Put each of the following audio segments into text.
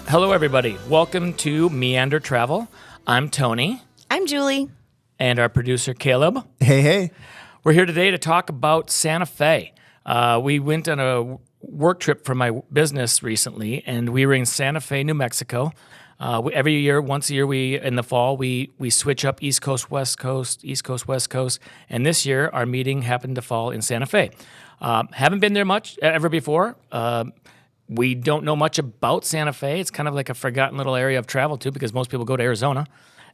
Hello, everybody. Welcome to Meander Travel. I'm Tony. I'm Julie. And our producer, Caleb. Hey. We're here today to talk about Santa Fe. We went on a work trip for my business recently, and we were in Santa Fe, New Mexico. Every year, once a year, in the fall, we switch up East Coast, West Coast, East Coast, West Coast. And this year, our meeting happened to fall in Santa Fe. Haven't been there much ever before. We don't know much about Santa Fe. It's kind of like a forgotten little area of travel, too, because most people go to Arizona.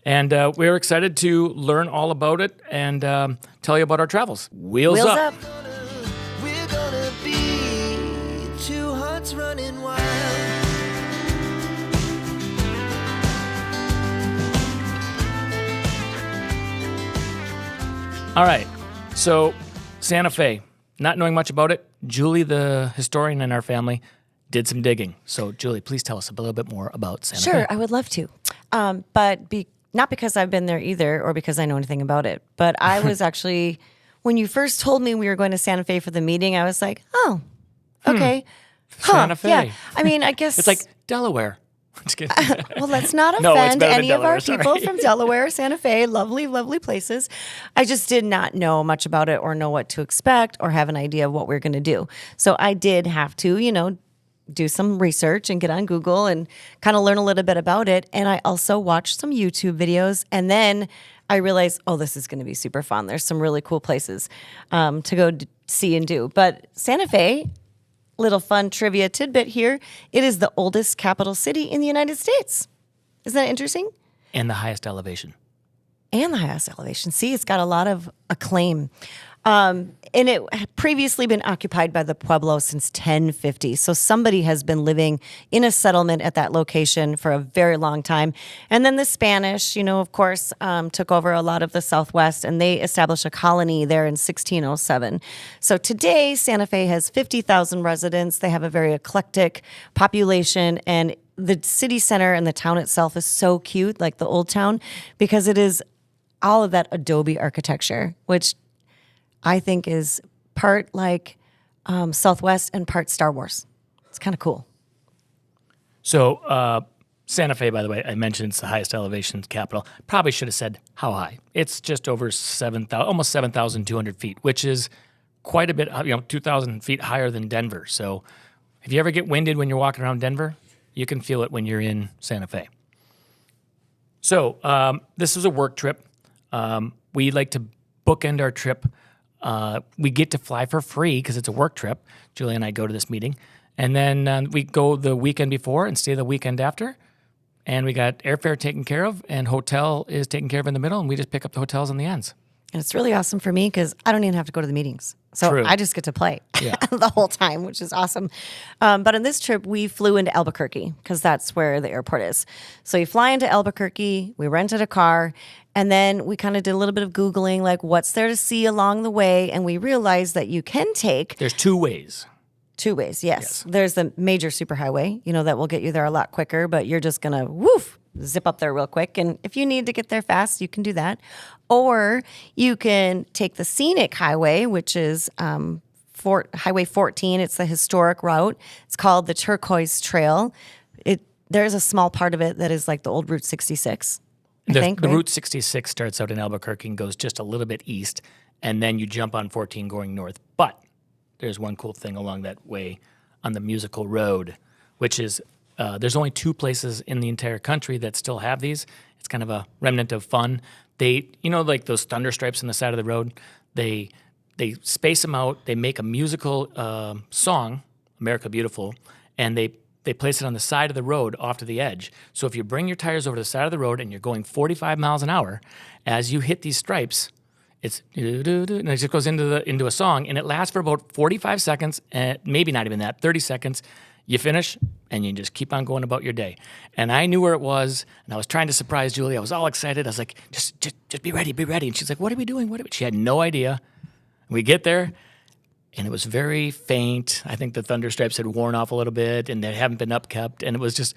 And we're excited to learn all about it and tell you about our travels. Wheels up. We're gonna be two hearts running wild. All right, so Santa Fe, not knowing much about it, Julie, the historian in our family, did some digging. So, Julie, please tell us a little bit more about Santa Fe. Sure, I would love to. Not because I've been there either or because I know anything about it. But I was actually, when you first told me we were going to Santa Fe for the meeting, I was like, oh, okay. Santa Fe. Yeah. I mean, I guess. It's like Delaware. Just kidding. Well, let's not No, it's offend better than any of our Delaware, people sorry. from Delaware, Santa Fe, lovely, lovely places. I just did not know much about it or know what to expect or have an idea of what we are going to do. So I did have to, do some research and get on Google and kind of learn a little bit about it. And I also watched some YouTube videos. And then I realized, this is going to be super fun. There's some really cool places to go see and do. But Santa Fe, little fun trivia tidbit here, it is the oldest capital city in the United States. Isn't that interesting? And the highest elevation. And the highest elevation. See, it's got a lot of acclaim. And it had previously been occupied by the Pueblo since 1050. So somebody has been living in a settlement at that location for a very long time. And then the Spanish, of course, took over a lot of the Southwest, and they established a colony there in 1607. So today, Santa Fe has 50,000 residents. They have a very eclectic population, and the city center and the town itself is so cute, like the old town, because it is all of that adobe architecture, which I think is part like Southwest and part Star Wars. It's kind of cool. So, Santa Fe, by the way, I mentioned it's the highest elevation capital. Probably should have said how high. It's just over 7,000, almost 7,200 feet, which is quite a bit, 2,000 feet higher than Denver. So, if you ever get winded when you're walking around Denver, you can feel it when you're in Santa Fe. So, this was a work trip. We like to bookend our trip. We get to fly for free because it's a work trip. Julie and I go to this meeting. And then we go the weekend before and stay the weekend after. And we got airfare taken care of, and hotel is taken care of in the middle, and we just pick up the hotels on the ends. And it's really awesome for me because I don't even have to go to the meetings. So True. I just get to play Yeah. the whole time, which is awesome. But on this trip, we flew into Albuquerque because that's where the airport is. So you fly into Albuquerque, we rented a car, and then we kind of did a little bit of Googling, like what's there to see along the way. And we realized that you can take There's two ways. two ways. Yes. There's the major superhighway, that will get you there a lot quicker, but you're just going to zip up there real quick. And if you need to get there fast, you can do that. Or you can take the scenic highway, which is Highway 14. It's the historic route. It's called the Turquoise Trail. There's a small part of it that is like the old Route 66. I think, The right? Route 66 starts out in Albuquerque and goes just a little bit east, and then you jump on 14 going north. But there's one cool thing along that way on the musical road, which is there's only two places in the entire country that still have these. It's kind of a remnant of fun. They, like those thunder stripes on the side of the road, they space them out. They make a musical song, America Beautiful, and they place it on the side of the road off to the edge. So if you bring your tires over to the side of the road and you're going 45 miles an hour, as you hit these stripes, it's and it just goes into a song, and it lasts for about 45 seconds, and maybe not even that, 30 seconds. You finish, and you just keep on going about your day. And I knew where it was, and I was trying to surprise Julie. I was all excited. I was like, just be ready, be ready. And she's like, what are we doing? She had no idea. We get there, and it was very faint. I think the thunder stripes had worn off a little bit, and they haven't been upkept. And it was just,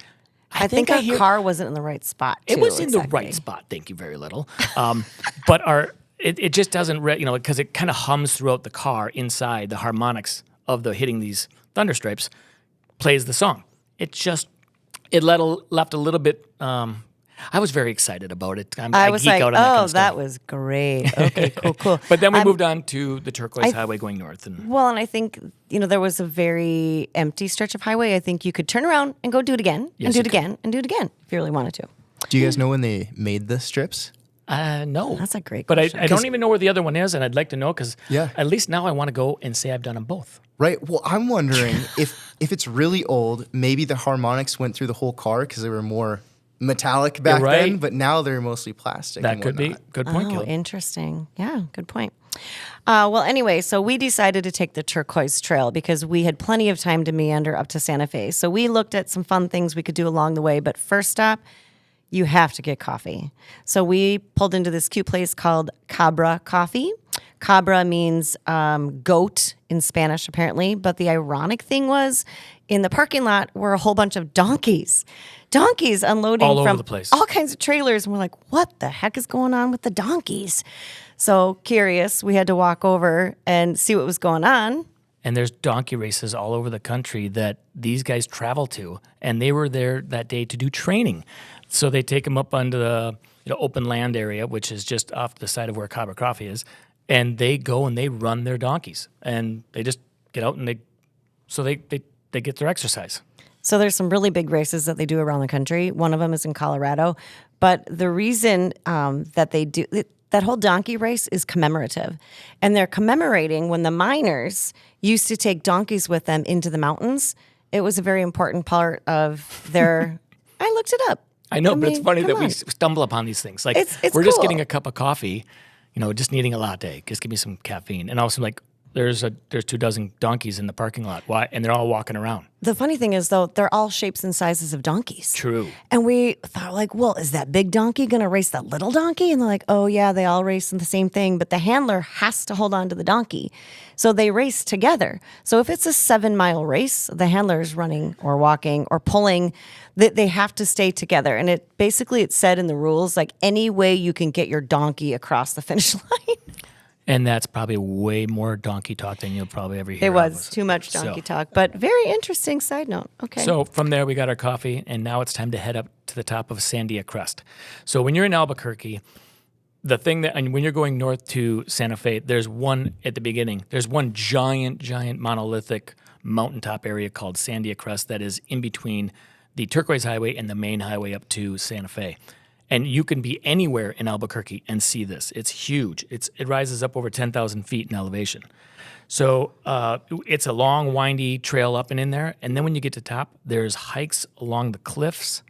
I think our car wasn't in the right spot, too. It was in the exactly. right spot. Thank you very little. But it just doesn't, because it kind of hums throughout the car inside. The harmonics of the hitting these thunder stripes plays the song. It just it left a little bit. I was very excited about it. I was geek like, out on that kind oh, of stuff. that was great. Okay, cool. But then we moved on to the Turquoise Highway going north. And Well, and I think, there was a very empty stretch of highway. I think you could turn around and go do it again, Yes, and do you it again, and do it again if you really wanted to. Do you guys know when they made the strips? no. That's a great But question. I don't even know where the other one is, and I'd like to know because Yeah. at least now I want to go and say I've done them both. Right. Well, I'm wondering if it's really old, maybe the harmonics went through the whole car because they were more metallic back right. then, but now they're mostly plastic. That and could be. whatnot. Good point, Oh, Gil. interesting. Yeah, good point. Well, anyway, so we decided to take the Turquoise Trail because we had plenty of time to meander up to Santa Fe. So we looked at some fun things we could do along the way. But first stop, you have to get coffee. So we pulled into this cute place called Cabra Coffee. Cabra means goat in Spanish, apparently. But the ironic thing was, in the parking lot were a whole bunch of donkeys. Donkeys unloading All over from the place. all kinds of trailers. And we're like, what the heck is going on with the donkeys? So curious, we had to walk over and see what was going on. And there's donkey races all over the country that these guys travel to, and they were there that day to do training. So they take them up onto the open land area, which is just off the side of where Cabra Coffee is, and they go and they run their donkeys, and they just get out and they get their exercise. So there's some really big races that they do around the country. One of them is in Colorado. But the reason that they do that whole donkey race is commemorative. And they're commemorating when the miners used to take donkeys with them into the mountains. It was a very important part of their... I looked it up. I know, but it's mean, funny come that we on. stumble upon these things. Like, It's we're just cool. getting a cup of coffee, just needing a latte. Just give me some caffeine. And all of a sudden, like, there's 24 donkeys in the parking lot. Why? And they're all walking around. The funny thing is, though, they're all shapes and sizes of donkeys. True. And we thought, like, well, is that big donkey going to race that little donkey? And they're like, oh, yeah, they all race in the same thing. But the handler has to hold on to the donkey. So they race together. So if it's a 7-mile race, the handler is running or walking or pulling. They have to stay together. And it said in the rules, like, any way you can get your donkey across the finish line. And that's probably way more donkey talk than you'll probably ever hear. It of was us. too much donkey So- talk. But very interesting side note. Okay. So from there, we got our coffee, and now it's time to head up to the top of Sandia Crest. So when you're in Albuquerque, and when you're going north to Santa Fe, there's one at the beginning. There's one giant monolithic mountaintop area called Sandia Crest that is in between the Turquoise Highway and the main highway up to Santa Fe. And you can be anywhere in Albuquerque and see this. It's huge. It rises up over 10,000 feet in elevation. So it's a long, windy trail up and in there. And then when you get to top, there's hikes along the cliffs,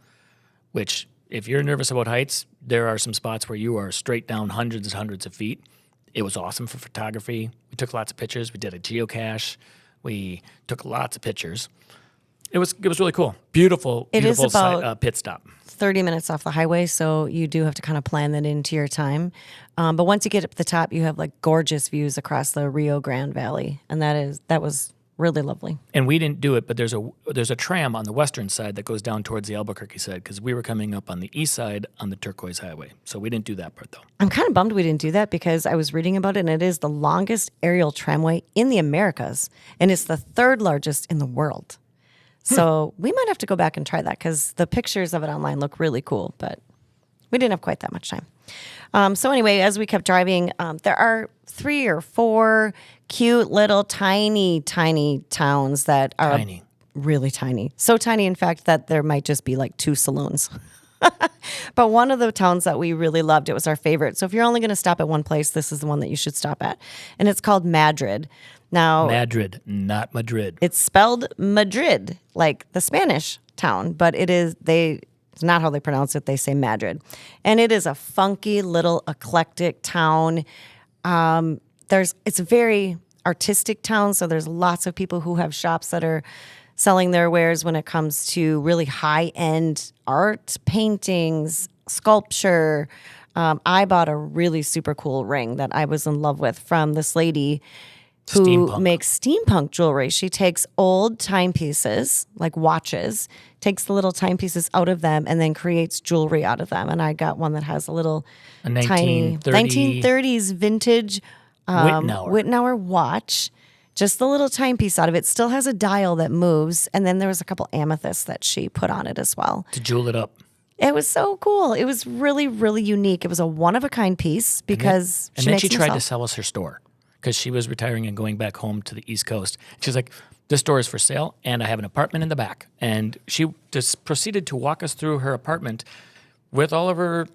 which if you're nervous about heights, there are some spots where you are straight down hundreds and hundreds of feet. It was awesome for photography. We took lots of pictures. We did a geocache. We took lots of pictures. It was really cool. Beautiful It is about- pit stop. 30 minutes off the highway, so you do have to kind of plan that into your time. But once you get up to the top, you have like gorgeous views across the Rio Grande Valley, and that was really lovely. And we didn't do it, but there's a tram on the western side that goes down towards the Albuquerque side because we were coming up on the east side on the Turquoise Highway. So we didn't do that part though. I'm kind of bummed we didn't do that because I was reading about it, and it is the longest aerial tramway in the Americas, and it's the 3rd largest in the world. So we might have to go back and try that because the pictures of it online look really cool, but we didn't have quite that much time. So anyway, as we kept driving, there are 3 or 4 cute little tiny towns that are Tiny. really tiny. So tiny, in fact, that there might just be like 2 saloons. But one of the towns that we really loved, it was our favorite. So if you're only going to stop at one place, this is the one that you should stop at. And it's called Madrid. Now, Madrid, not Madrid. it's spelled Madrid, like the Spanish town, but it's not how they pronounce it. They say Madrid. And it is a funky little eclectic town. It's a very artistic town, so there's lots of people who have shops that are selling their wares when it comes to really high-end art, paintings, sculpture. I bought a really super cool ring that I was in love with from this lady who Steampunk. makes steampunk jewelry. She takes old timepieces, like watches, takes the little timepieces out of them, and then creates jewelry out of them. And I got one that has a little A tiny 1930 1930s vintage Wittenauer. Wittenauer watch. just the little timepiece out of it. Still has a dial that moves. And then there was a couple amethysts that she put on it as well. To jewel it up. It was so cool. It was really, really unique. It was a one-of-a-kind piece because And then makes she them tried to herself. sell us her store because she was retiring and going back home to the East Coast. She's like, this store is for sale, and I have an apartment in the back. And she just proceeded to walk us through her apartment with all of her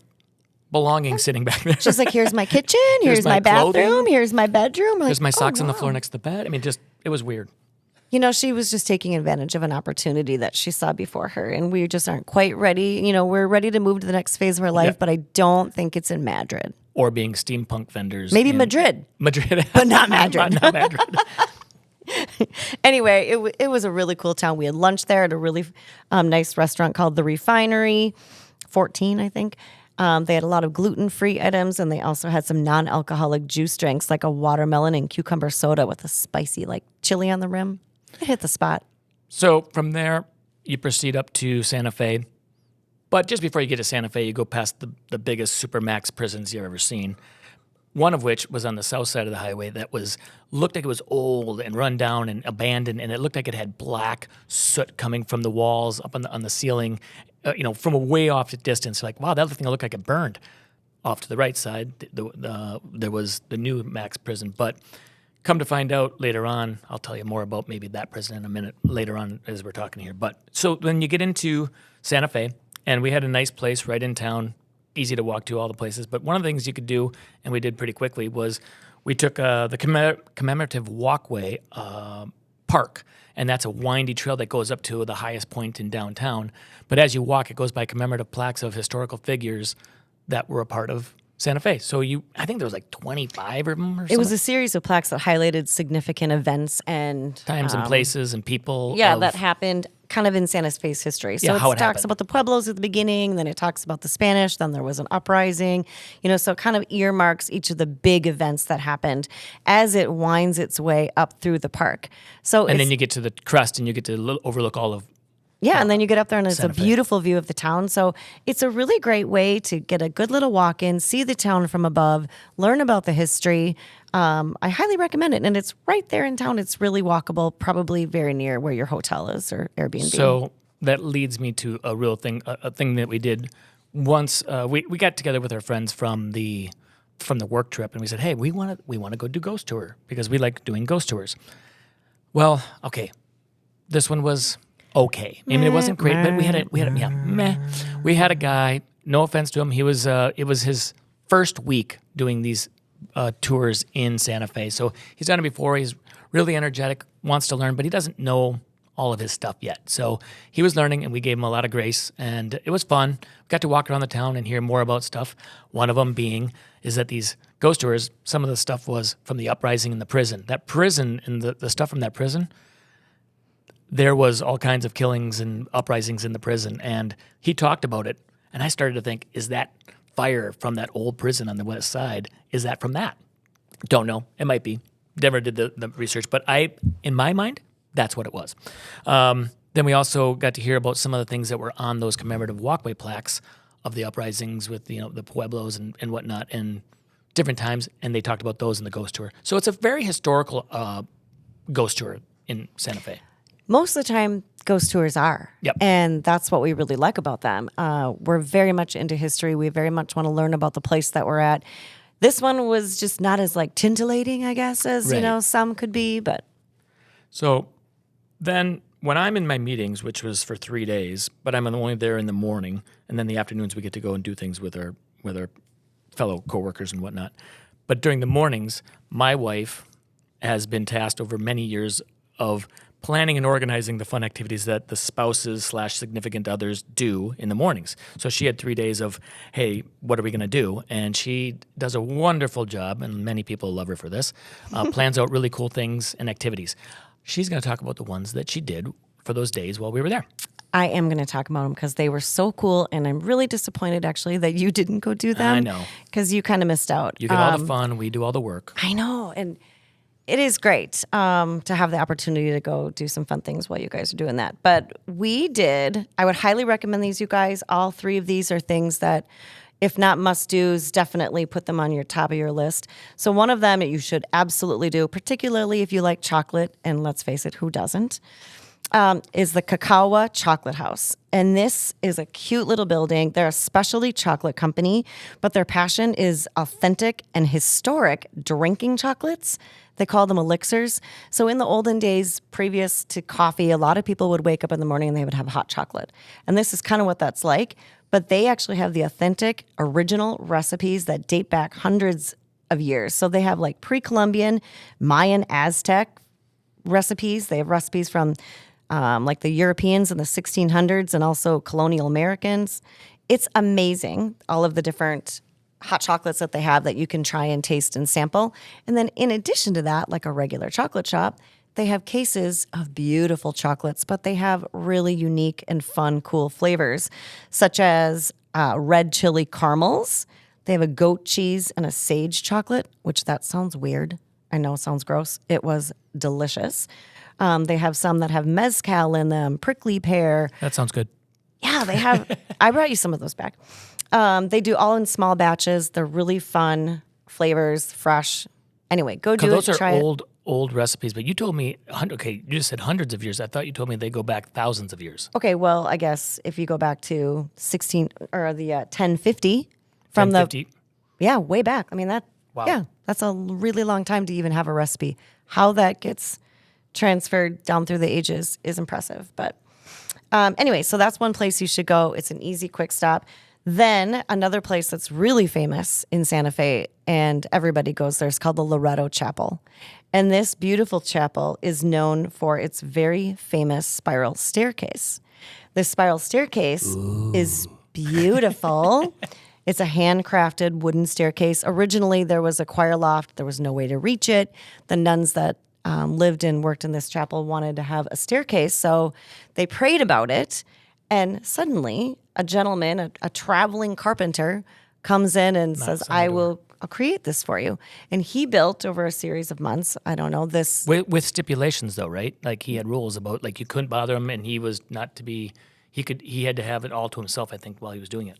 belongings sitting back there. She's like, here's my kitchen, here's my my bathroom, clothing. here's my bedroom. Like, There's my oh, socks on the wow. floor next to the bed. I mean, just it was weird. You know, she was just taking advantage of an opportunity that she saw before her, and we just aren't quite ready. You know, we're ready to move to the next phase of our life, Yeah. but I don't think it's in Madrid. Or being steampunk vendors. Maybe in Madrid. Madrid. But not Madrid. Not Madrid. Anyway, it was a really cool town. We had lunch there at a really nice restaurant called The Refinery, 14, I think. They had a lot of gluten-free items, and they also had some non-alcoholic juice drinks like a watermelon and cucumber soda with a spicy like chili on the rim. It hit the spot. So from there, you proceed up to Santa Fe. But just before you get to Santa Fe, you go past the biggest supermax prisons you've ever seen. One of which was on the south side of the highway that looked like it was old and run down and abandoned, and it looked like it had black soot coming from the walls up on the ceiling, from a way off distance. Like, wow, that thing looked like it burned. Off to the right side, there was the new max prison. But come to find out later on, I'll tell you more about maybe that prison in a minute later on as we're talking here. But so then you get into Santa Fe, and we had a nice place right in town, easy to walk to all the places. But one of the things you could do, and we did pretty quickly, was we took the commemorative walkway park, and that's a windy trail that goes up to the highest point in downtown. But as you walk, it goes by commemorative plaques of historical figures that were a part of Santa Fe. So I think there was like 25 of them or something. It was a series of plaques that highlighted significant events and Times and places and people. that happened kind of in Santa Fe's history. So Yeah, how it it talks happened. about the Pueblos at the beginning, then it talks about the Spanish, then there was an uprising, so it kind of earmarks each of the big events that happened as it winds its way up through the park. So And it's, then you get to the crest and you get to overlook all of. yeah, and then you get up there and it's Santa a Fe. beautiful view of the town. So it's a really great way to get a good little walk in, see the town from above, learn about the history. I highly recommend it. And it's right there in town. It's really walkable, probably very near where your hotel is or Airbnb. So that leads me to a real thing, a thing that we did once. We got together with our friends from the work trip, and we said, hey, we want to go do ghost tour because we like doing ghost tours. Well, okay, this one was okay. I mean, it wasn't great, but we had a guy. No offense to him, it was his first week doing these tours in Santa Fe. So he's done it before. He's really energetic, wants to learn, but he doesn't know all of his stuff yet. So he was learning, and we gave him a lot of grace, and it was fun. We got to walk around the town and hear more about stuff. One of them being is that these ghost tours, some of the stuff was from the uprising in the prison. That prison and the stuff from that prison, there was all kinds of killings and uprisings in the prison, and he talked about it. And I started to think, is that fire from that old prison on the west side? Is that from that? Don't know. It might be. Never did the research, but in my mind, that's what it was. Then we also got to hear about some of the things that were on those commemorative walkway plaques of the uprisings with the Pueblos and whatnot, and different times, and they talked about those in the ghost tour. So it's a very historical ghost tour in Santa Fe. Most of the time, ghost tours are. Yep. And that's what we really like about them. We're very much into history. We very much want to learn about the place that we're at. This one was just not as like tintillating, I guess, as Right. some could be, but So then when I'm in my meetings, which was for 3 days, but I'm only there in the morning, and then the afternoons we get to go and do things with our fellow coworkers and whatnot. But during the mornings, my wife has been tasked over many years of planning and organizing the fun activities that the spouses/significant others do in the mornings. So she had 3 days of, hey, what are we going to do? And she does a wonderful job, and many people love her for this, plans out really cool things and activities. She's going to talk about the ones that she did for those days while we were there. I am going to talk about them because they were so cool, and I'm really disappointed actually that you didn't go do them. I know. Because you kind of missed out. You get all the fun, we do all the work. I know, and it is great to have the opportunity to go do some fun things while you guys are doing that. But I would highly recommend these, you guys. All three of these are things that If not must-dos, definitely put them on your top of your list. So one of them that you should absolutely do, particularly if you like chocolate, and let's face it, who doesn't, is the Cacao Chocolate House. And this is a cute little building. They're a specialty chocolate company, but their passion is authentic and historic drinking chocolates. They call them elixirs. So in the olden days, previous to coffee, a lot of people would wake up in the morning and they would have hot chocolate. And this is kind of what that's like. But they actually have the authentic, original recipes that date back hundreds of years. So they have like pre-Columbian, Mayan, Aztec recipes. They have recipes from like the Europeans in the 1600s and also colonial Americans. It's amazing, all of the different hot chocolates that they have that you can try and taste and sample. And then in addition to that, like a regular chocolate shop, they have cases of beautiful chocolates, but they have really unique and fun, cool flavors, such as red chili caramels. They have a goat cheese and a sage chocolate, which that sounds weird. I know it sounds gross. It was delicious. They have some that have mezcal in them, prickly pear. That sounds good. Yeah, they have. I brought you some of those back. They do all in small batches. They're really fun flavors, fresh. Anyway, go do it. Those are Try it. old recipes, but you told me, okay, you just said hundreds of years. I thought you told me they go back thousands of years. Okay, well, I guess if you go back to 16 or the 1050 from 1050. way back. I mean that's a really long time to even have a recipe. How that gets transferred down through the ages is impressive. But anyway, so that's one place you should go. It's an easy, quick stop. Then another place that's really famous in Santa Fe, and everybody goes there, is called the Loretto Chapel. And this beautiful chapel is known for its very famous spiral staircase. This spiral staircase is beautiful. It's a handcrafted wooden staircase. Originally, there was a choir loft. There was no way to reach it. The nuns that lived and worked in this chapel wanted to have a staircase, so they prayed about it. And suddenly, a gentleman, a traveling carpenter, comes in and says, I'll create this for you. And he built over a series of months, I don't know, this. With stipulations, though, right? Like he had rules about, like you couldn't bother him, and he was not to be. He had to have it all to himself, I think, while he was doing it.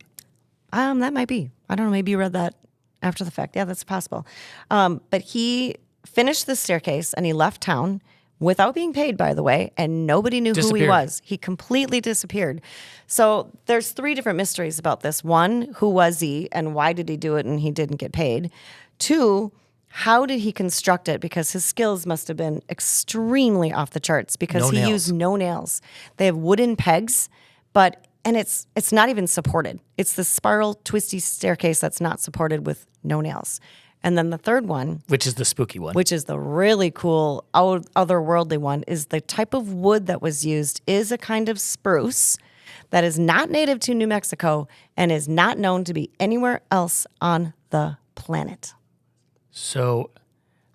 That might be. I don't know. Maybe you read that after the fact. Yeah, that's possible. But he finished the staircase and he left town without being paid, by the way, and nobody knew who he was. He completely disappeared. So there's 3 different mysteries about this. 1, who was he and why did he do it and he didn't get paid? 2, how did he construct it? Because his skills must have been extremely off the charts because he used no nails. They have wooden pegs, and it's not even supported. It's the spiral twisty staircase that's not supported with no nails. And then the third one, which is the spooky one, which is the really cool otherworldly one, is the type of wood that was used is a kind of spruce that is not native to New Mexico and is not known to be anywhere else on the planet. So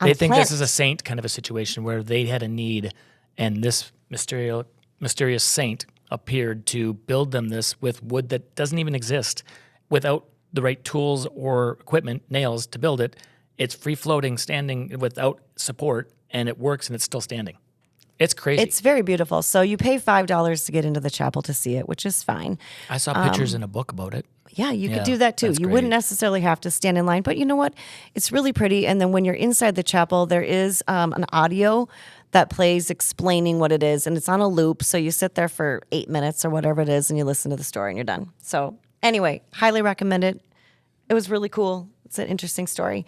they think this is a saint kind of a situation where they had a need, and this mysterious saint appeared to build them this with wood that doesn't even exist, without the right tools or equipment, nails, to build it. It's free-floating, standing without support, and it works, and it's still standing. It's crazy. It's very beautiful. So you pay $5 to get into the chapel to see it, which is fine. I saw pictures in a book about it. Yeah, you could do that too. You wouldn't necessarily have to stand in line, but you know what? It's really pretty. And then when you're inside the chapel, there is an audio that plays explaining what it is, and it's on a loop. So you sit there for 8 minutes or whatever it is, and you listen to the story, and you're done. So anyway, highly recommend it. It was really cool. It's an interesting story.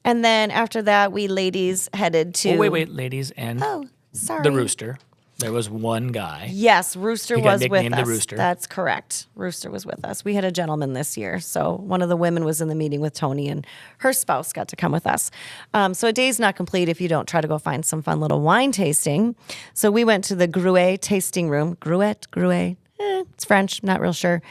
And then after that, we ladies headed to... Oh, wait, ladies, and the Rooster. There was one guy. Yes, Rooster was with us. The Rooster. That's correct. Rooster was with us. We had a gentleman this year. So one of the women was in the meeting with Tony, and her spouse got to come with us. So a day's not complete if you don't try to go find some fun little wine tasting. So we went to the Gruet tasting room. Gruet? It's French, not real sure.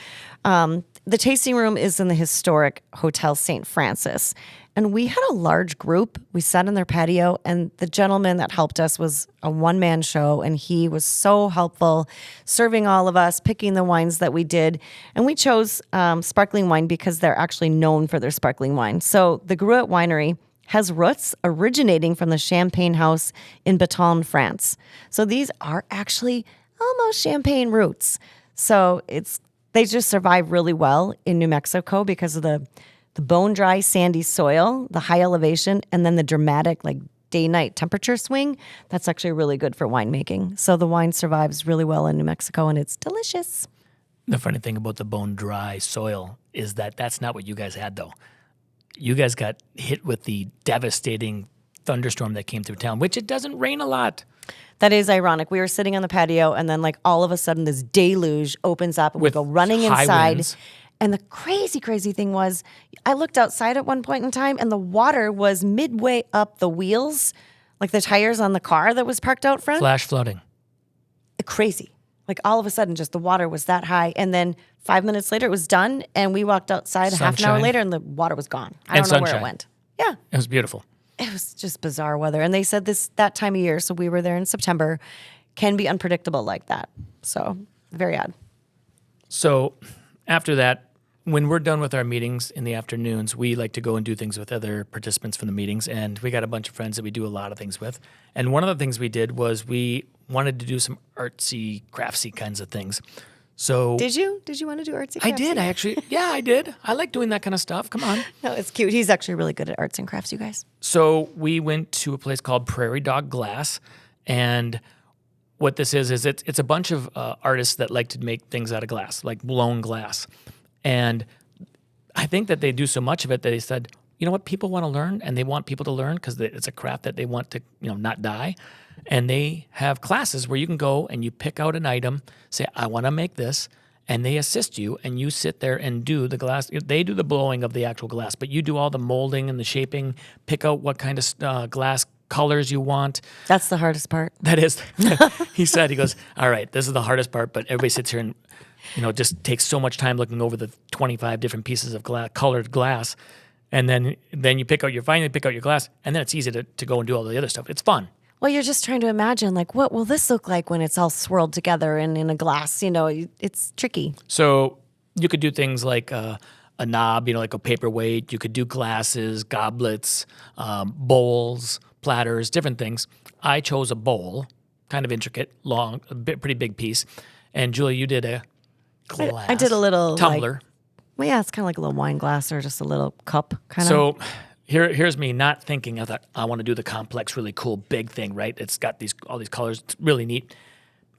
The tasting room is in the historic Hotel St. Francis. And we had a large group. We sat in their patio, and the gentleman that helped us was a one-man show, and he was so helpful, serving all of us, picking the wines that we did. And we chose sparkling wine because they're actually known for their sparkling wine. So the Gruet Winery has roots originating from the Champagne House in Baton, France. So these are actually almost champagne roots. So it's They just survive really well in New Mexico because of the bone dry, sandy soil, the high elevation, and then the dramatic like day-night temperature swing. That's actually really good for winemaking. So the wine survives really well in New Mexico, and it's delicious. The funny thing about the bone dry soil is that that's not what you guys had, though. You guys got hit with the devastating thunderstorm that came through town, which it doesn't rain a lot. That is ironic. We were sitting on the patio, and then like all of a sudden this deluge opens up, and With we go running high inside. winds. And the crazy thing was, I looked outside at one point in time, and the water was midway up the wheels, like the tires on the car that was parked out front. Flash flooding. Crazy. Like all of a sudden, just the water was that high. And then 5 minutes later, it was done. And we walked outside half an hour Sunshine. later, and the water was gone. I And don't know where sunshine. it went. Yeah. It was beautiful. It was just bizarre weather. And they said that time of year, so we were there in September, can be unpredictable like that. So very odd. So after that, when we're done with our meetings in the afternoons, we like to go and do things with other participants from the meetings. And we got a bunch of friends that we do a lot of things with. And one of the things we did was we wanted to do some artsy, craftsy kinds of things. So Did you? Did you want to do artsy crafts? I did. I did. I like doing that kind of stuff. Come on. No, it's cute. He's actually really good at arts and crafts, you guys. So we went to a place called Prairie Dog Glass, and what this is it's a bunch of artists that like to make things out of glass, like blown glass. And I think that they do so much of it that they said, you know what, people want to learn, and they want people to learn because it's a craft that they want to, not die. And they have classes where you can go and you pick out an item, say, I want to make this, and they assist you, and you sit there and do the glass. They do the blowing of the actual glass, but you do all the molding and the shaping, pick out what kind of glass colors you want. That's the hardest part. That is, he said, he goes, all right, this is the hardest part, but everybody sits here and, just takes so much time looking over the 25 different pieces of colored glass. And then you finally pick out your glass, and then it's easy to go and do all the other stuff. It's fun. Well, you're just trying to imagine, like, what will this look like when it's all swirled together and in a glass? It's tricky. So you could do things like a knob, like a paperweight. You could do glasses, goblets, bowls, platters, different things. I chose a bowl, kind of intricate, long, pretty big piece. And Julie, you did a glass. I did a little tumbler. Well, yeah, it's kind of like a little wine glass or just a little cup kind of. So here's me not thinking. I thought I want to do the complex, really cool, big thing, right? It's got all these colors. It's really neat.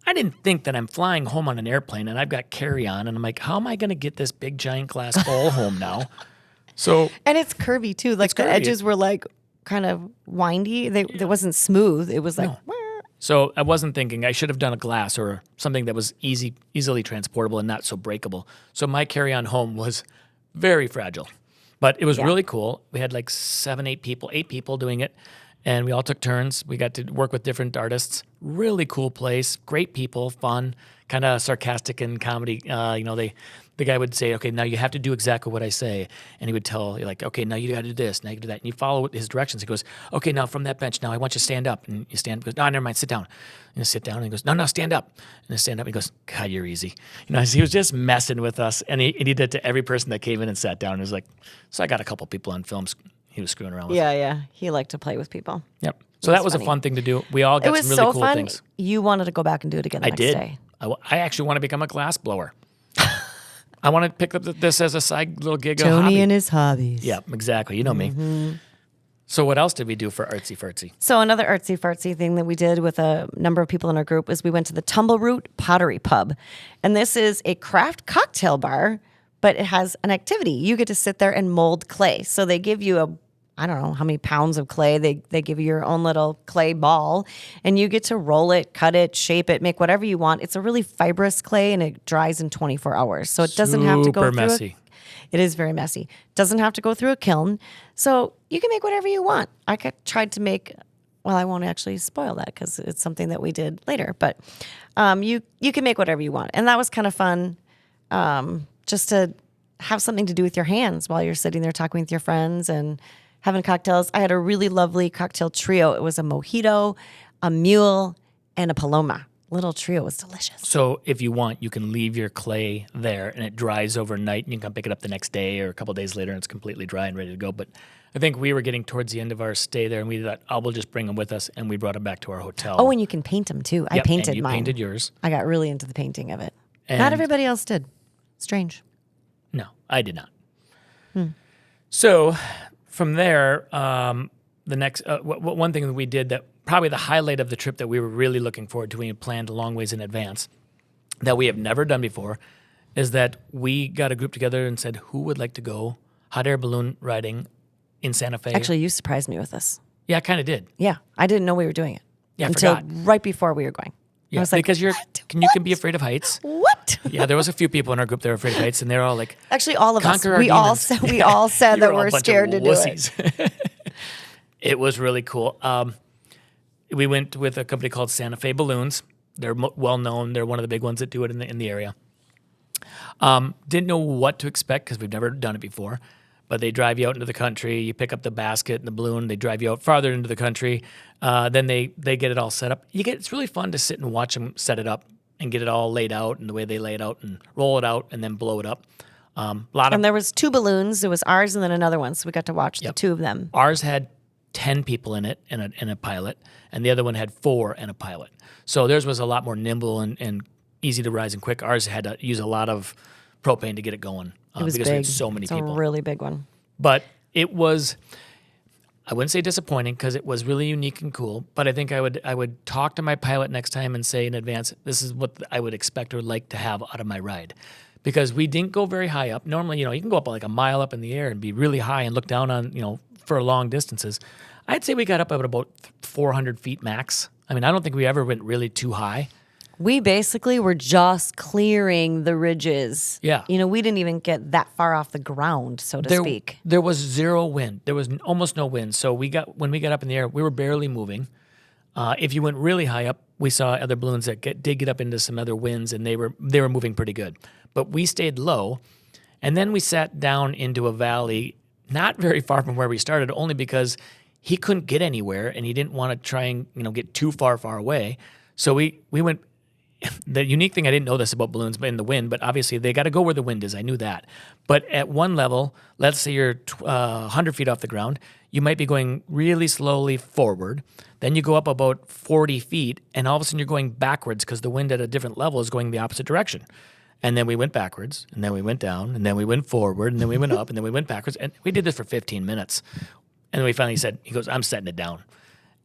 I didn't think that I'm flying home on an airplane and I've got carry-on, and I'm like, how am I going to get this big giant glass bowl home now? So And it's curvy too. Like the curvy. edges were like kind of windy. It wasn't smooth. It was like. No. So I wasn't thinking I should have done a glass or something that was easily transportable and not so breakable. So my carry-on home was very fragile, but it was really cool. We had like 8 people doing it, and we all took turns. We got to work with different artists. Really cool place, great people, fun, kind of sarcastic and comedy. The guy would say, okay, now you have to do exactly what I say. And he would tell you, like, okay, now you got to do this, now you do that. And you follow his directions. He goes, okay, now from that bench, now I want you to stand up. And you stand up. He goes, no, never mind, sit down. And you sit down. And he goes, no, stand up. And you stand up. And he goes, God, you're easy. He was just messing with us. And he did it to every person that came in and sat down. And it was like, so I got a couple people on film he was screwing around with. Yeah. He liked to play with people. Yep. So that was funny. a fun thing to do. We all It got was some really so cool fun. things. You wanted to go back and do it again the I next did. day. I actually want to become a glass blower. I want to pick up this as a side little gig. or Tony hobby. and his hobbies. Yeah, exactly. You know me. So what else did we do for artsy fartsy? So another artsy fartsy thing that we did with a number of people in our group was we went to the Tumbleroot Pottery Pub. And this is a craft cocktail bar, but it has an activity. You get to sit there and mold clay. So they give you I don't know how many pounds of clay. They give you your own little clay ball, and you get to roll it, cut it, shape it, make whatever you want. It's a really fibrous clay, and it dries in 24 hours. So it doesn't have to go Super through messy. It is very messy. Doesn't have to go through a kiln. So you can make whatever you want. Tried to make, well, I won't actually spoil that because it's something that we did later. But you can make whatever you want. And that was kind of fun just to have something to do with your hands while you're sitting there talking with your friends and having cocktails. I had a really lovely cocktail trio. It was a mojito, a mule, and a paloma. Little trio was delicious. So if you want, you can leave your clay there and it dries overnight, and you can come pick it up the next day or a couple of days later and it's completely dry and ready to go. But I think we were getting towards the end of our stay there, and we thought, we'll just bring them with us, and we brought them back to our hotel. Oh, and you can paint them too. I Yep, painted and you mine. painted yours. I got really into the painting of it. And Not everybody else did. Strange. No, I did not. So from there, the next one thing that we did that probably the highlight of the trip that we were really looking forward to, we had planned a long ways in advance, that we have never done before, is that we got a group together and said, who would like to go hot air balloon riding in Santa Fe? Actually, you surprised me with this. Yeah, I kind of did. Yeah, I didn't know we were doing it Yeah, I until forgot. right before we were going. I Yeah, was like, because you can be afraid of heights. what? Yeah, there was a few people in our group that were afraid of heights, and they're all like, Actually, all of us. Conquer our We all demons. said we all said "You that were all a we're bunch of scared to do it. wussies." It was really cool. We went with a company called Santa Fe Balloons. They're well known. They're one of the big ones that do it in the area. Didn't know what to expect because we've never done it before. But they drive you out into the country. You pick up the basket and the balloon. They drive you out farther into the country. Then they get it all set up. It's really fun to sit and watch them set it up and get it all laid out and the way they lay it out and roll it out and then blow it up. And there was 2 balloons. It was ours and then another one. So we got to watch the 2 of them. Ours had 10 people in it and a pilot, and the other one had 4 and a pilot. So theirs was a lot more nimble and easy to rise and quick. Ours had to use a lot of propane to get it going It was because big. we had so many it's people. a really big one. But it was, I wouldn't say disappointing because it was really unique and cool. But I think I would talk to my pilot next time and say in advance, this is what I would expect or like to have out of my ride. Because we didn't go very high up. Normally, you can go up like a mile up in the air and be really high and look down on, for long distances. I'd say we got up at about 400 feet max. I mean, I don't think we ever went really too high. We basically were just clearing the ridges. Yeah. We didn't even get that far off the ground, so to speak. There was zero wind. There was almost no wind. So when we got up in the air, we were barely moving. If you went really high up, we saw other balloons that did get up into some other winds, and they were moving pretty good. But we stayed low, and then we sat down into a valley, not very far from where we started, only because he couldn't get anywhere, and he didn't want to try and get too far away. So we went. The unique thing, I didn't know this about balloons in the wind, but obviously they got to go where the wind is. I knew that. But at one level, let's say you're 100 feet off the ground, you might be going really slowly forward. Then you go up about 40 feet, and all of a sudden you're going backwards because the wind at a different level is going the opposite direction. And then we went backwards, and then we went down, and then we went forward, and then we went up, and then we went backwards. And we did this for 15 minutes. And then we finally said, he goes, I'm setting it down.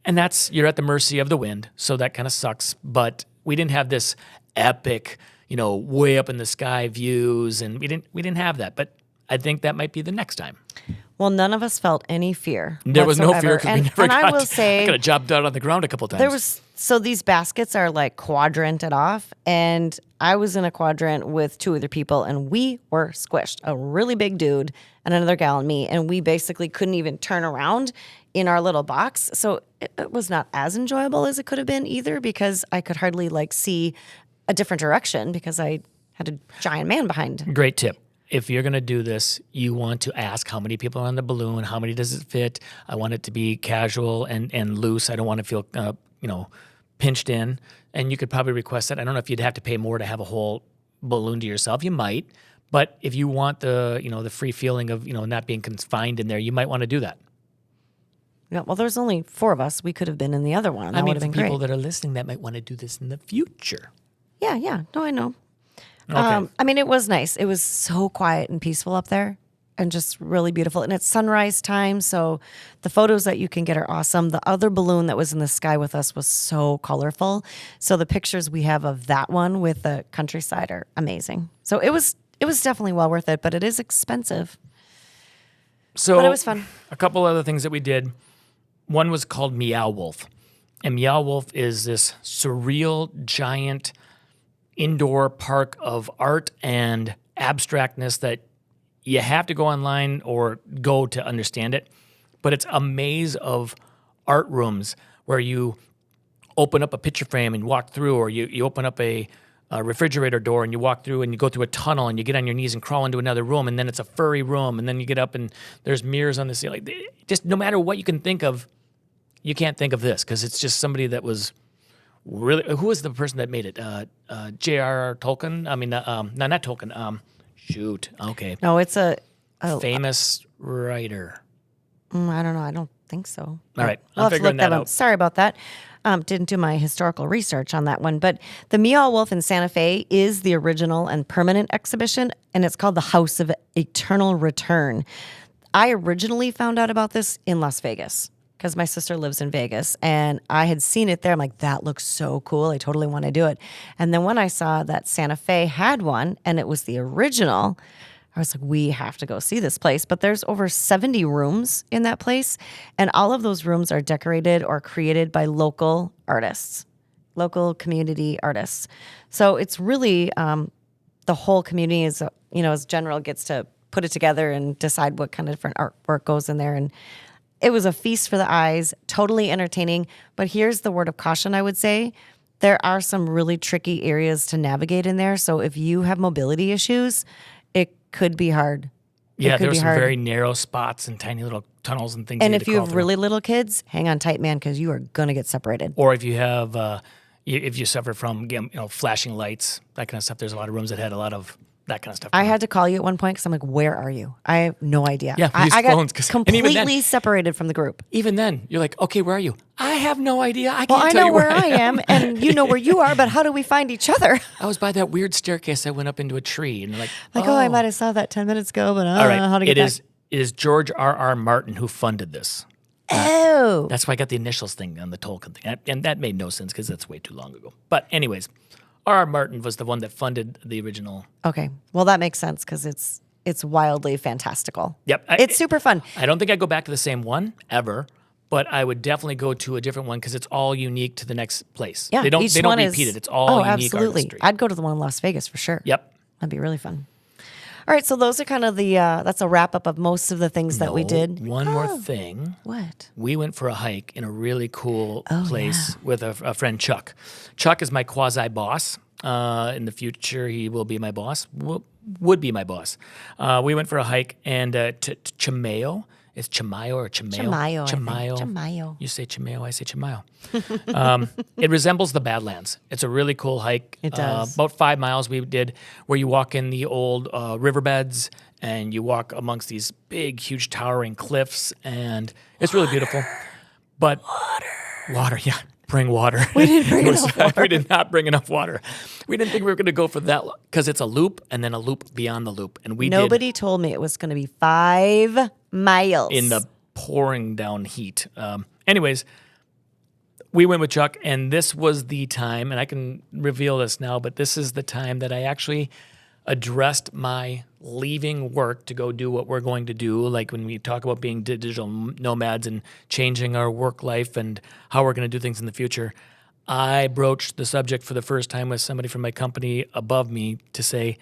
And you're at the mercy of the wind, so that kind of sucks. But we didn't have this epic, way up in the sky views, and we didn't have that. But I think that might be the next time. Well, none of us felt any fear. There was no whatsoever. fear because we never and got. I will say, I got a job done on the ground a couple times. So these baskets are like quadranted off, and I was in a quadrant with 2 other people, and we were squished. A really big dude and another gal and me, and we basically couldn't even turn around in our little box. So it was not as enjoyable as it could have been either, because I could hardly see a different direction because I had a giant man behind. Great tip. If you're going to do this, you want to ask how many people are on the balloon, how many does it fit. I want it to be casual and loose. I don't want to feel, pinched in. And you could probably request that. I don't know if you'd have to pay more to have a whole balloon to yourself. You might. But if you want the free feeling of, not being confined in there, you might want to do that. Yeah, well, there's only 4 of us. We could have been in the other one. And that would have for been people great. that are listening that might want to do this in the future. Yeah. No, I know. Okay. It was nice. It was so quiet and peaceful up there and just really beautiful. And it's sunrise time, so the photos that you can get are awesome. The other balloon that was in the sky with us was so colorful. So the pictures we have of that one with the countryside are amazing. So it was definitely well worth it, but it is expensive. So But it was fun. A couple other things that we did. One was called Meow Wolf. And Meow Wolf is this surreal, giant indoor park of art and abstractness that you have to go online or go to understand it. But it's a maze of art rooms where you open up a picture frame and walk through, or you open up a refrigerator door and you walk through and you go through a tunnel and you get on your knees and crawl into another room, and then it's a furry room, and then you get up and there's mirrors on the ceiling. Just no matter what you can think of, you can't think of this because it's just somebody that was really. Who was the person that made it? J.R.R. Tolkien? I mean, no, not Tolkien. Shoot. Okay. No, it's a Famous writer. I don't know. I don't think so. All right. We'll I'm have to figuring look that up. out. Sorry about that. Didn't do my historical research on that one, but the Meow Wolf in Santa Fe is the original and permanent exhibition, and it's called the House of Eternal Return. I originally found out about this in Las Vegas because my sister lives in Vegas, and I had seen it there. I'm like, that looks so cool. I totally want to do it. And then when I saw that Santa Fe had one, and it was the original, I was like, we have to go see this place. But there's over 70 rooms in that place, and all of those rooms are decorated or created by local artists, local community artists. So it's really the whole community is, as general gets to put it together and decide what kind of different artwork goes in there. And it was a feast for the eyes, totally entertaining. But here's the word of caution, I would say. There are some really tricky areas to navigate in there. So if you have mobility issues, it could be hard. Yeah, there's some very narrow spots and tiny little tunnels and things. And if you have really little kids, hang on tight, man, because you are going to get separated. Or if you have, if you suffer from flashing lights, that kind of stuff. There's a lot of rooms that had a lot of that kind of stuff. I had to call you at one point because I'm like, where are you? I have no idea. Yeah, I got phones, completely separated from the group. Even then, you're like, okay, where are you? I have no idea. I can't Well, I tell know you where I am, and you know where you are, but how do we find each other? I was by that weird staircase that went up into a tree, and like, I might have saw that 10 minutes ago, but I all don't know how to get back. It is George R.R. Martin who funded this. Oh. That's why I got the initials thing on the Tolkien thing, and that made no sense because that's way too long ago. But anyways, R.R. Martin was the one that funded the original. Okay. Well, that makes sense because it's wildly fantastical. Yep. It's super fun. I don't think I'd go back to the same one ever, but I would definitely go to a different one because it's all unique to the next place. Yeah. They don't each repeat one it. It's all unique absolutely. artistry. I'd go to the one in Las Vegas for sure. Yep. That'd be really fun. All right. So those are kind of that's a wrap up of most of the things that we did. One more thing. What? We went for a hike in a really cool place with a friend, Chuck. Chuck is my quasi boss. In the future, he will be my boss. Would be my boss. We went for a hike and to Chimayo. It's Chimayo or Chimayo? Chimayo. You say Chimayo, I say Chimayo. It resembles the Badlands. It's a really cool hike. It does. About 5 miles we did, where you walk in the old riverbeds and you walk amongst these big, huge, towering cliffs, and it's really beautiful. But water, yeah. Bring water. We didn't bring enough water. We did not bring enough water. We didn't think we were going to go for that because it's a loop and then a loop beyond the loop. And Nobody told me it was going to be 5 miles. In the pouring down heat. Anyways, we went with Chuck, and this was the time, and I can reveal this now, but this is the time that I actually addressed my leaving work to go do what we're going to do. Like when we talk about being digital nomads and changing our work life and how we're going to do things in the future, I broached the subject for the first time with somebody from my company above me to say,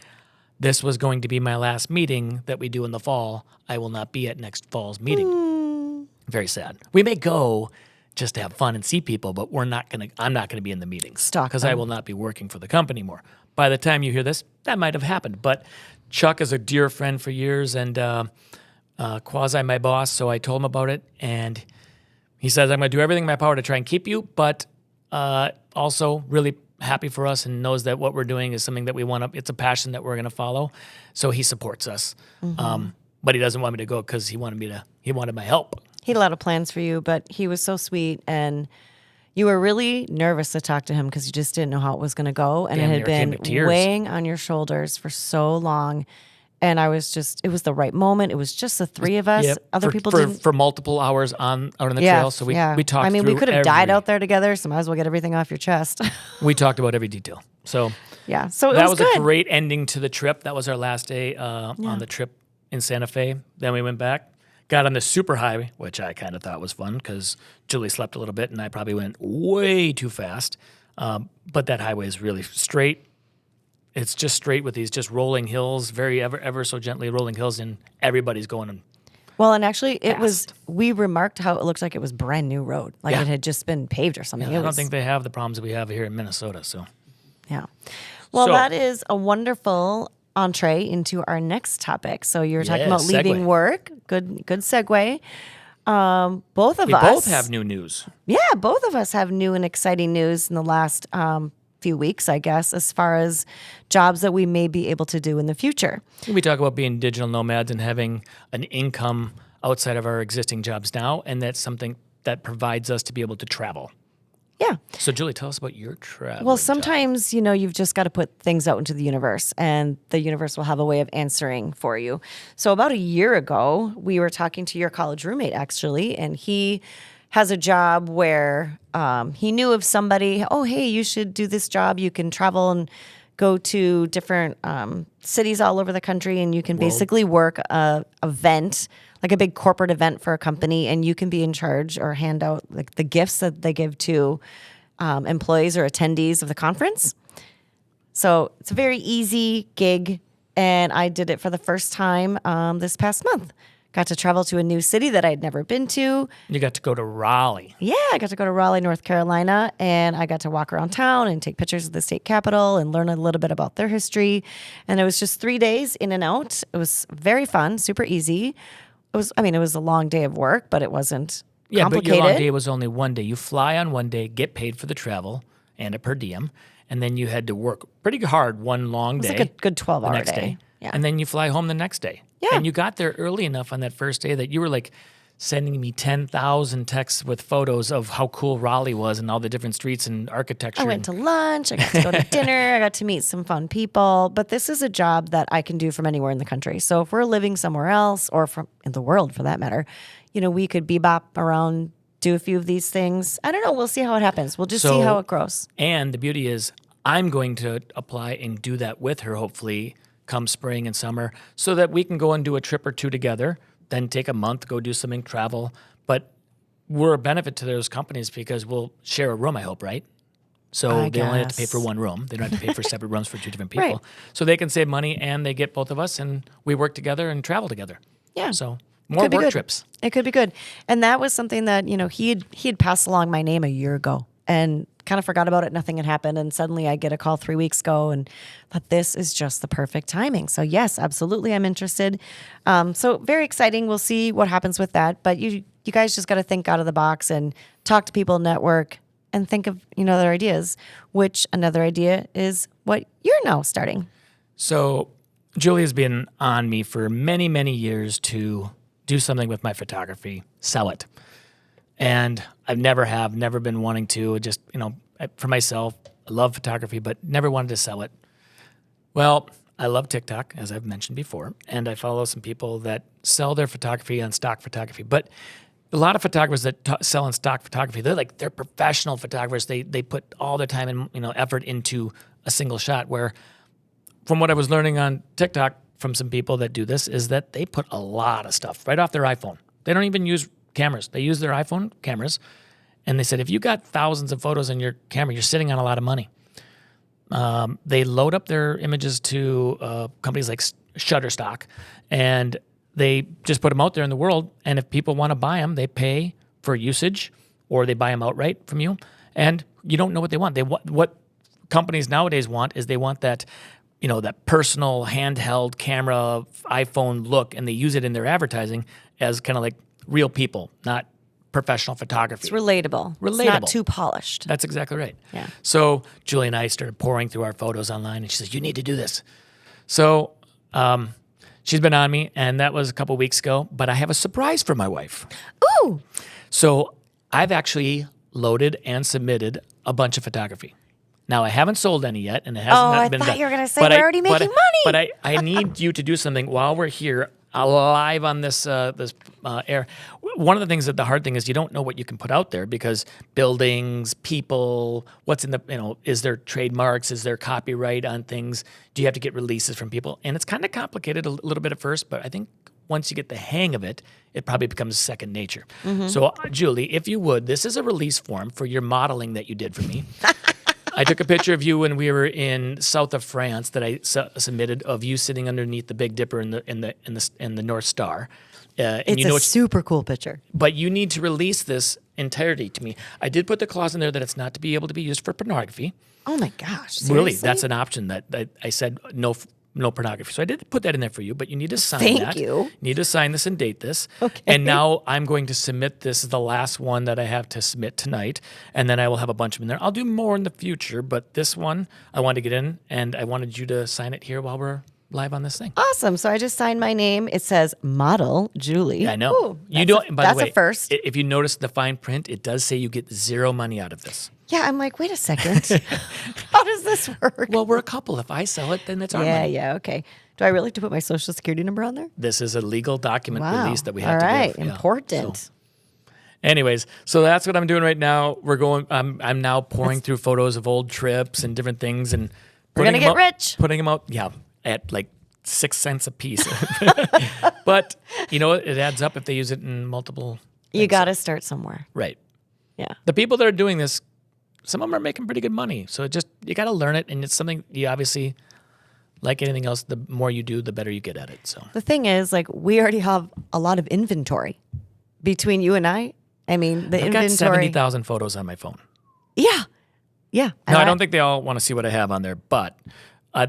this was going to be my last meeting that we do in the fall. I will not be at next fall's meeting. Very sad. We may go just to have fun and see people, but I'm not going to be in the meetings because I will not be working for the company more. By the time you hear this, that might have happened. But Chuck is a dear friend for years and quasi my boss, so I told him about it, and he says, I'm going to do everything in my power to try and keep you, but also really happy for us and knows that what we're doing is something that we want to, it's a passion that we're going to follow. So he supports us. But he doesn't want me to go because he wanted my help. He had a lot of plans for you, but he was so sweet, and you were really nervous to talk to him because you just didn't know how it was going to go, and it had been weighing on your shoulders for so long. And it was the right moment. It was just the three of us. Yep. Other people didn't. For multiple hours out on the trail. So we talked. I mean, we could have died out there together, so might as well get everything off your chest. We talked about every detail. So yeah, so that was was good. a great ending to the trip. That was our last day on the trip in Santa Fe. Then we went back, got on the super highway, which I kind of thought was fun because Julie slept a little bit and I probably went way too fast. But that highway is really straight. It's just straight with these just rolling hills, very ever so gently rolling hills, and everybody's going. Well, and actually, fast. we remarked how it looked like it was brand new road, like it had just been paved or something. I don't think they have the problems that we have here in Minnesota. So, yeah. Well, that is a wonderful entree into our next topic. So you're talking about leaving work. Good segue. Both of us. We both have new news. Yeah, both of us have new and exciting news in the last few weeks, I guess, as far as jobs that we may be able to do in the future. We talk about being digital nomads and having an income outside of our existing jobs now, and that's something that provides us to be able to travel Yeah. So, Julie, tell us about your travel. Well, sometimes, you've just got to put things out into the universe, and the universe will have a way of answering for you. So about a year ago, we were talking to your college roommate, actually, and he has a job where he knew of somebody, oh, hey, you should do this job. You can travel and go to different cities all over the country, and you can basically work a event, like a big corporate event for a company, and you can be in charge or hand out like the gifts that they give to employees or attendees of the conference. So it's a very easy gig, and I did it for the first time this past month. Got to travel to a new city that I'd never been to. You got to go to Raleigh. Yeah, I got to go to Raleigh, North Carolina, and I got to walk around town and take pictures of the state capitol and learn a little bit about their history. And it was just 3 days in and out. It was very fun, super easy. It was a long day of work, but it wasn't complicated. But your long day was only one day. You fly on one day, get paid for the travel and a per diem, and then you had to work pretty hard one long day. It was like a good 12-hour next day. Yeah. And then you fly home the next day. Yeah. And you got there early enough on that first day that you were like sending me 10,000 texts with photos of how cool Raleigh was and all the different streets and architecture. I went to lunch. I got to go to dinner. I got to meet some fun people. But this is a job that I can do from anywhere in the country. So if we're living somewhere else, or from in the world for that matter, we could bebop around, do a few of these things. I don't know. We'll see how it happens. We'll just see how it grows. And the beauty is I'm going to apply and do that with her, hopefully, come spring and summer, so that we can go and do a trip or two together, then take a month, go do something, travel. But we're a benefit to those companies because we'll share a room, I hope, right? So they only have to pay for one room. They don't have to pay for separate rooms for two different people. Right. So they can save money and they get both of us and we work together and travel together. Yeah. So more Could be work good. trips. It could be good. And that was something that, he had passed along my name a year ago and kind of forgot about it. Nothing had happened. And suddenly I get a call 3 weeks ago and thought this is just the perfect timing. So yes, absolutely. I'm interested. So very exciting. We'll see what happens with that. But you guys just got to think out of the box and talk to people, network, and think of, other ideas, which another idea is what you're now starting. So Julia's been on me for many, many years to do something with my photography, sell it. And I've never been wanting to. Just, for myself, I love photography, but never wanted to sell it. Well, I love TikTok, as I've mentioned before, and I follow some people that sell their photography on stock photography. But a lot of photographers that sell on stock photography, they're professional photographers. They put all their time and effort into a single shot. Where, from what I was learning on TikTok from some people that do this, is that they put a lot of stuff right off their iPhone. They don't even use cameras. They use their iPhone cameras. And they said, if you got thousands of photos in your camera, you're sitting on a lot of money. They load up their images to companies like Shutterstock, and they just put them out there in the world. And if people want to buy them, they pay for usage, or they buy them outright from you. And you don't know what they want. What companies nowadays want is they want that, that personal handheld camera iPhone look, and they use it in their advertising as kind of like real people, not professional photography. It's relatable. It's not too polished. That's exactly right. Yeah. So Julie and I started pouring through our photos online, and she says, you need to do this. So she's been on me, and that was a couple weeks ago, but I have a surprise for my wife. Ooh. So I've actually loaded and submitted a bunch of photography. Now, I haven't sold any yet, and it hasn't not been done. I thought you were going to say we're already making money. But I need you to do something while we're here live on this air. One of the things the hard thing is you don't know what you can put out there, because buildings, people, what's in the, is there trademarks? Is there copyright on things? Do you have to get releases from people? And it's kind of complicated a little bit at first, but I think once you get the hang of it, it probably becomes second nature. Mm-hmm. So, Julie, if you would, this is a release form for your modeling that you did for me. I took a picture of you when we were in south of France that I submitted of you sitting underneath the Big Dipper in the North Star. It's a super cool picture. But you need to release this entirety to me. I did put the clause in there that it's not to be able to be used for pornography. Oh my gosh! Seriously? Really, that's an option that I said no pornography. So I did put that in there for you, but you need to sign that. Thank you. You need to sign this and date this. Okay. And now I'm going to submit this as the last one that I have to submit tonight, and then I will have a bunch of them in there. I'll do more in the future, but this one I wanted to get in, and I wanted you to sign it here while we're live on this thing. Awesome. So I just signed my name. It says model Julie. I know. Ooh, You don't. By the way, that's a first. If you notice the fine print, it does say you get zero money out of this. Yeah, I'm like, wait a second. How does this work? Well, we're a couple. If I sell it, then it's our money. Yeah, okay. Do I really have to put my social security number on there? This is a legal document Wow. release that we have All to right, give. Yeah. important. So, anyways, so that's what I'm doing right now. We're going. I'm now pouring through photos of old trips and different things, and We're gonna get rich. Putting them out, yeah, at like 6 cents a piece. But you know what? It adds up if they use it in multiple. You got to start somewhere. Right. Yeah. The people that are doing this, some of them are making pretty good money. So you got to learn it, and it's something you obviously, like anything else, the more you do, the better you get at it. So The thing is, like, we already have a lot of inventory between you and I. I mean, the I've got inventory. 70,000 photos on my phone. Yeah. Yeah. Now, I don't think they all want to see what I have on there, but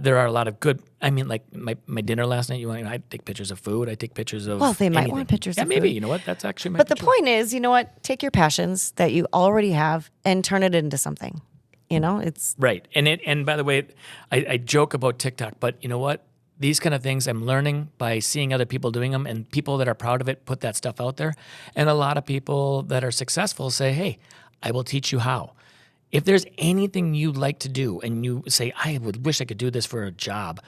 there are a lot of good. I mean, like my dinner last night. I take pictures of food. I take pictures of. Well, they might anything. want pictures Yeah, of maybe. food. You know what? That's actually. But the point is, you know what? Take your passions that you already have and turn it into something. You know, it's Right. And by the way, I joke about TikTok, but you know what? These kind of things I'm learning by seeing other people doing them, and people that are proud of it put that stuff out there. And a lot of people that are successful say, hey, I will teach you how. If there's anything you like to do and you say, I would wish I could do this for a job,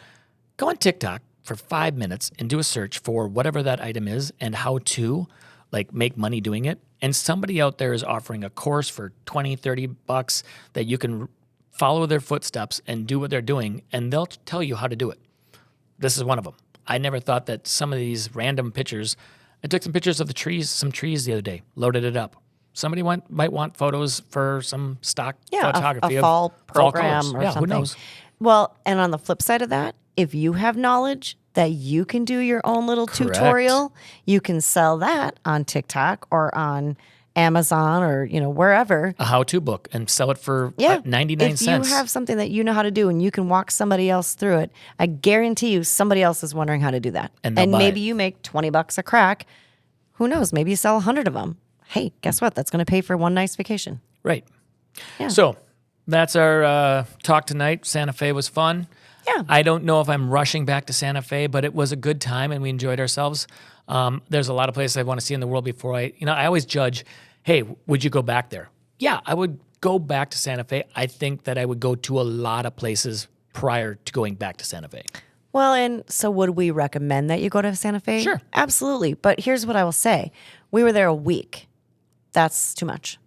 go on TikTok for 5 minutes and do a search for whatever that item is and how to like make money doing it. And somebody out there is offering a course for $20-$30 that you can follow their footsteps and do what they're doing, and they'll tell you how to do it. This is one of them. I never thought that some of these random pictures. I took some pictures of some trees the other day, loaded it up. Somebody might want photos for some stock photography a fall of fall program colors. or Yeah, something. who knows? Well, and on the flip side of that, if you have knowledge that you can do your own little Correct. tutorial, you can sell that on TikTok or on Amazon or wherever. A how-to book and sell it for Yeah, 99 if cents. you have something that you know how to do and you can walk somebody else through it, I guarantee you somebody else is wondering how to do that. And they'll buy maybe it. you make $20 a crack. Who knows? Maybe you sell 100 of them. Hey, guess what? That's going to pay for one nice vacation. Right. Yeah. So that's our talk tonight. Santa Fe was fun. Yeah. I don't know if I'm rushing back to Santa Fe, but it was a good time and we enjoyed ourselves. There's a lot of places I want to see in the world before I always judge, hey, would you go back there? Yeah, I would go back to Santa Fe. I think that I would go to a lot of places prior to going back to Santa Fe. Well, and so would we recommend that you go to Santa Fe? Sure. Absolutely. But here's what I will say. We were there a week. That's too much.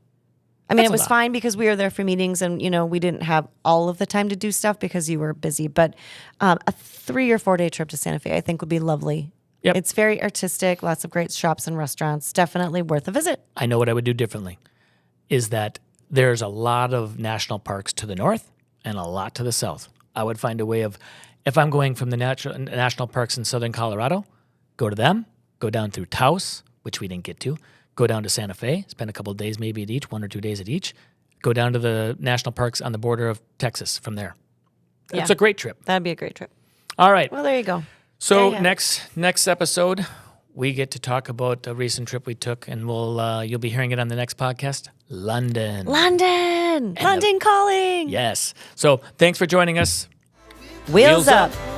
I mean, That's it a was lot. fine because we were there for meetings and, we didn't have all of the time to do stuff because you were busy. But a 3 or 4 day trip to Santa Fe, I think, would be lovely. Yep. It's very artistic, lots of great shops and restaurants. Definitely worth a visit. I know what I would do differently is that there's a lot of national parks to the north and a lot to the south. I would find a way of, if I'm going from the national parks in southern Colorado, go to them, go down through Taos, which we didn't get to, go down to Santa Fe, spend a couple of days maybe at each, 1 or 2 days at each, go down to the national parks on the border of Texas from there. It's Yeah. a great trip. That'd be a great trip. All right. Well, there you go. So yeah. next episode, we get to talk about a recent trip we took, and you'll be hearing it on the next podcast, London. London calling. Yes. So thanks for joining us. Wheels Wheels up. up.